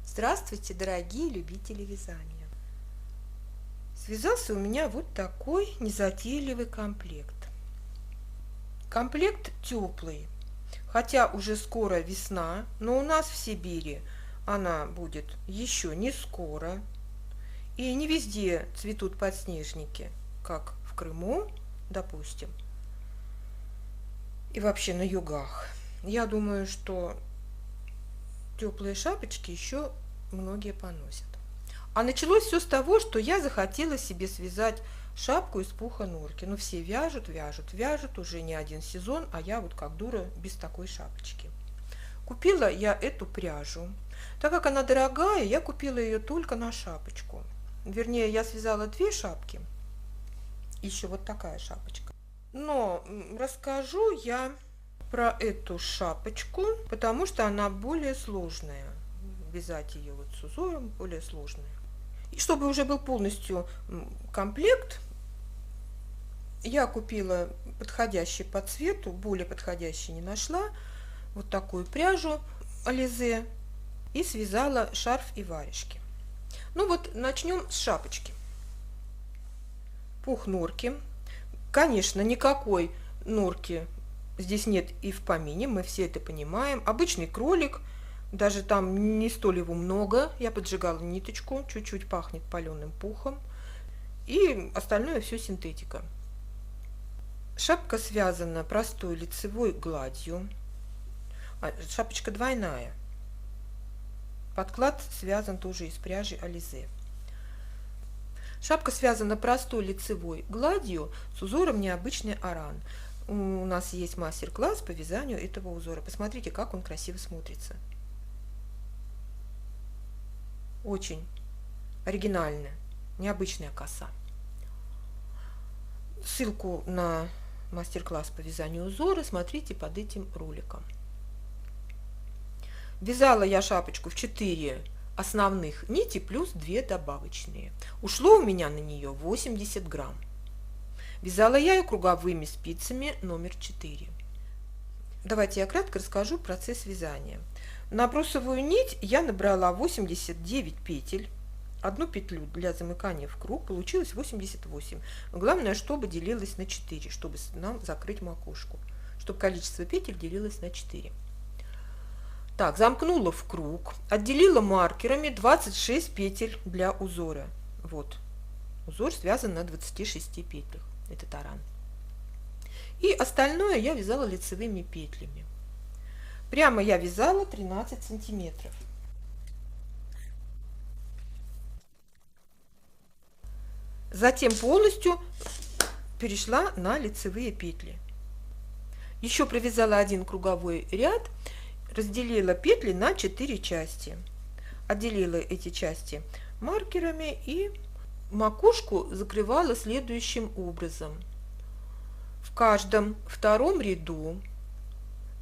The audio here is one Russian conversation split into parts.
Здравствуйте, дорогие любители вязания! Связался у меня вот такой незатейливый комплект. Комплект теплый, хотя уже скоро весна, но у нас в Сибири она будет еще не скоро. И не везде цветут подснежники, как в Крыму, допустим, и вообще на югах. Я думаю, что теплые шапочки еще многие поносят. А началось все с того, что я захотела себе связать шапку из пуха норки. Ну, все вяжут, вяжут, вяжут, уже не один сезон, а я вот как дура без такой шапочки. Купила я эту пряжу. Так как она дорогая, я купила ее только на шапочку. Вернее, я связала две шапки, еще вот такая шапочка. Но расскажу я про эту шапочку, потому что она более сложная. Вязать ее вот с узором более сложная. И чтобы уже был полностью комплект, я купила подходящий по цвету, более подходящий не нашла, вот такую пряжу Ализе и связала шарф и варежки. Ну вот, начнем с шапочки. Пух норки. Конечно, никакой норки здесь нет и в помине, мы все это понимаем. Обычный кролик, даже там не столь его много. Я поджигала ниточку, чуть-чуть пахнет паленым пухом. И остальное все синтетика. Шапка связана простой лицевой гладью. Шапочка двойная. Подклад связан тоже из пряжи Ализе. Шапка связана простой лицевой гладью с узором необычный аран. У нас есть мастер-класс по вязанию этого узора. Посмотрите, как он красиво смотрится. Очень оригинальная, необычная коса. Ссылку на мастер-класс по вязанию узора смотрите под этим роликом. Вязала я шапочку в 4 основных нити плюс 2 добавочные. Ушло у меня на нее 80 грамм. Вязала я ее круговыми спицами номер 4. Давайте я кратко расскажу процесс вязания. На бросовую нить я набрала 89 петель. Одну петлю для замыкания в круг, получилось 88. Главное, чтобы делилось на 4, чтобы нам закрыть макушку. Чтобы количество петель делилось на 4. Так, замкнула в круг, отделила маркерами 26 петель для узора. Вот, узор связан на 26 петлях, это таран. И остальное я вязала лицевыми петлями. Прямо я вязала 13 сантиметров. Затем полностью перешла на лицевые петли. Еще провязала один круговой ряд. Разделила петли на 4 части. Отделила эти части маркерами и макушку закрывала следующим образом. В каждом втором ряду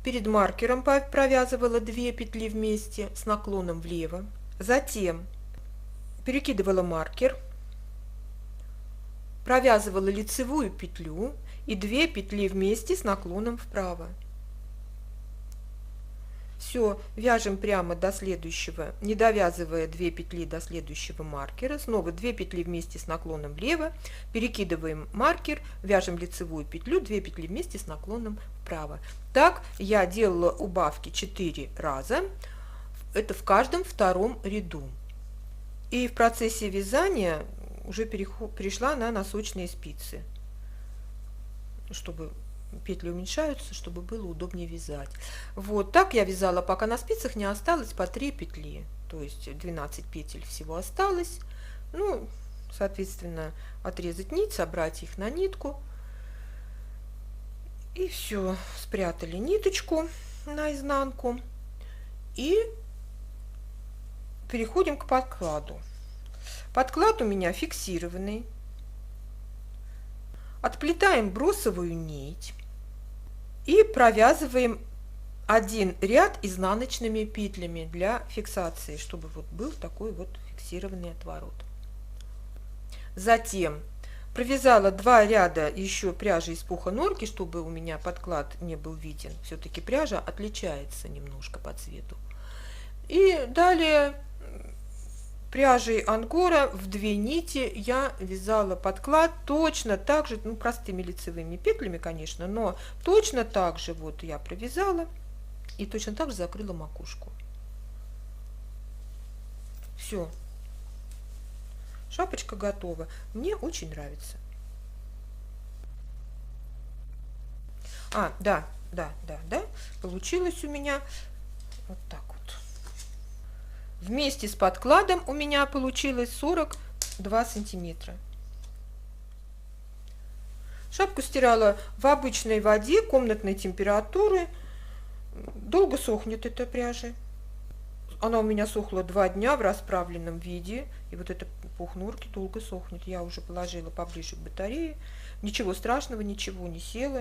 перед маркером провязывала 2 петли вместе с наклоном влево. Затем перекидывала маркер, провязывала лицевую петлю и 2 петли вместе с наклоном вправо. Все, вяжем прямо до следующего, не довязывая 2 петли до следующего маркера. Снова 2 петли вместе с наклоном влево, перекидываем маркер, вяжем лицевую петлю, 2 петли вместе с наклоном вправо. Так я делала убавки 4 раза, это в каждом втором ряду. И в процессе вязания уже перешла на носочные спицы, чтобы петли уменьшаются, чтобы было удобнее вязать. Вот так я вязала, пока на спицах не осталось по 3 петли, то есть 12 петель всего осталось. Ну, соответственно, отрезать нить, собрать их на нитку. И все, спрятали ниточку на изнанку и переходим к подкладу. Подклад у меня фиксированный. Отплетаем бросовую нить и провязываем один ряд изнаночными петлями для фиксации, чтобы вот был такой вот фиксированный отворот. Затем провязала 2 ряда еще пряжи из пуха норки, чтобы у меня подклад не был виден. Все-таки пряжа отличается немножко по цвету. И далее Пряжей ангора в 2 нити я вязала подклад точно так же, ну, простыми лицевыми петлями, конечно, но точно так же вот я провязала и точно так же закрыла макушку. Все, шапочка готова. Мне очень нравится. Да, получилось у меня вот так вот. Вместе с подкладом у меня получилось 42 сантиметра. Шапку стирала в обычной воде комнатной температуры. Долго сохнет эта пряжа. Она у меня сохла 2 дня в расправленном виде. И вот это пух норки долго сохнет. Я уже положила поближе к батарее. Ничего страшного, ничего не село.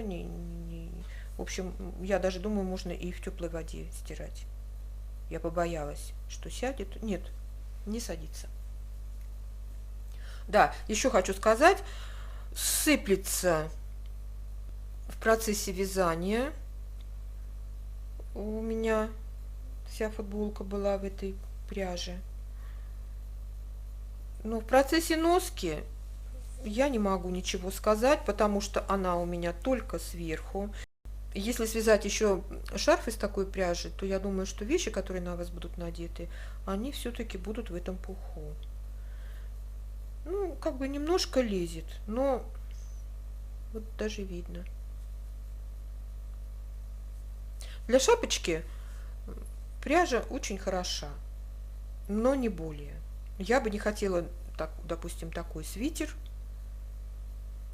В общем, я даже думаю, можно и в теплой воде стирать. Я побоялась, что сядет. Нет, не садится. Да, еще хочу сказать, сыплется в процессе вязания. У меня вся футболка была в этой пряже. Но в процессе носки я не могу ничего сказать, потому что она у меня только сверху. Если связать еще шарф из такой пряжи, то я думаю, что вещи, которые на вас будут надеты, они все-таки будут в этом пуху. Ну, как бы немножко лезет, но вот даже видно. Для шапочки пряжа очень хороша, но не более. Я бы не хотела, так, допустим, такой свитер.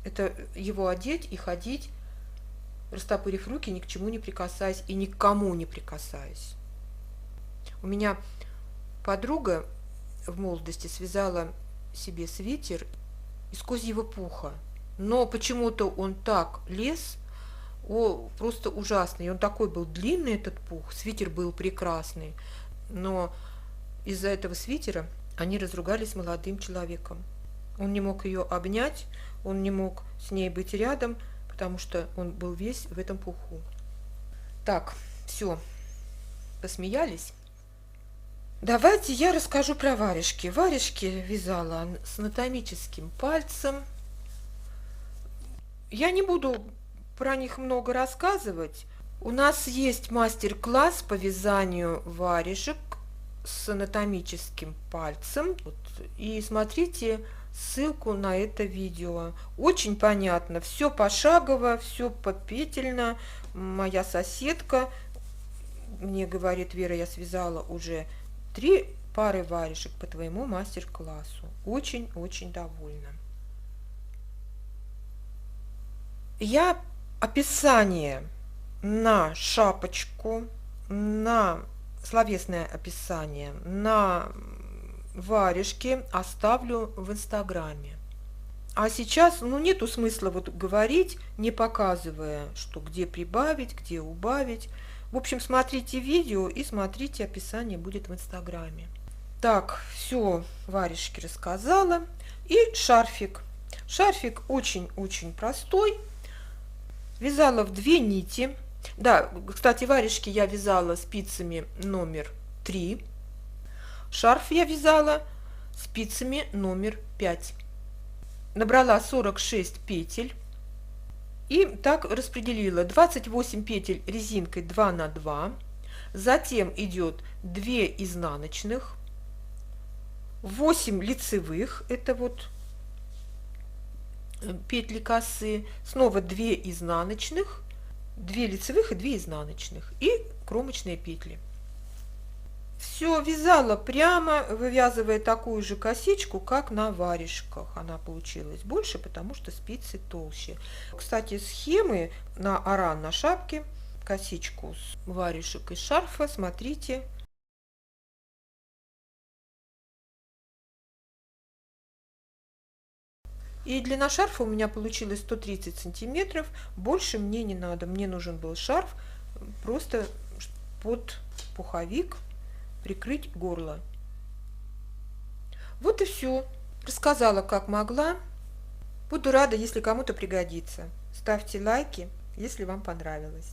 Это его одеть и ходить, растопырив руки, ни к чему не прикасаясь и ни к кому не прикасаясь. У меня подруга в молодости связала себе свитер из козьего пуха, но почему-то он так лез, просто ужасный. Он такой был длинный, этот пух, свитер был прекрасный, но из-за этого свитера они разругались с молодым человеком. Он не мог ее обнять, он не мог с ней быть рядом, потому что он был весь в этом пуху. Так, все, посмеялись. Давайте я расскажу про варежки. Варежки вязала с анатомическим пальцем. Я не буду про них много рассказывать. У нас есть мастер-класс по вязанию варежек с анатомическим пальцем. И смотрите ссылку на это видео. Очень понятно, все пошагово, все попетельно. Моя соседка мне говорит: Вера, я связала уже 3 пары варежек по твоему мастер-классу. Очень-очень довольна. Я описание на шапочку, на словесное описание, на варежки оставлю в Инстаграме. А сейчас, ну, нету смысла вот говорить, не показывая, что где прибавить, где убавить. В общем, смотрите видео и смотрите описание, будет в Инстаграме. Так, все, варежки рассказала. И шарфик. Шарфик очень-очень простой. Вязала в 2 нити. Да, кстати, варежки я вязала спицами номер 3. Шарф я вязала спицами номер 5. Набрала 46 петель и так распределила: 28 петель резинкой 2 на 2, затем идет 2 изнаночных, 8 лицевых, это вот петли косые, снова 2 изнаночных, 2 лицевых и 2 изнаночных и кромочные петли. Все вязала прямо, вывязывая такую же косичку, как на варежках. Она получилась больше, потому что спицы толще. Кстати, схемы на аран на шапке, косичку с варежек и шарфа, смотрите. И длина шарфа у меня получилась 130 сантиметров. Больше мне не надо. Мне нужен был шарф просто под пуховик, прикрыть горло. Вот и все. Рассказала, как могла. Буду рада, если кому-то пригодится. Ставьте лайки, если вам понравилось.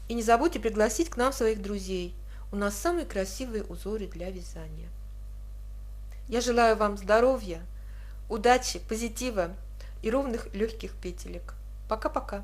И не забудьте пригласить к нам своих друзей. У нас самые красивые узоры для вязания. Я желаю вам здоровья, удачи, позитива и ровных легких петелек. Пока-пока.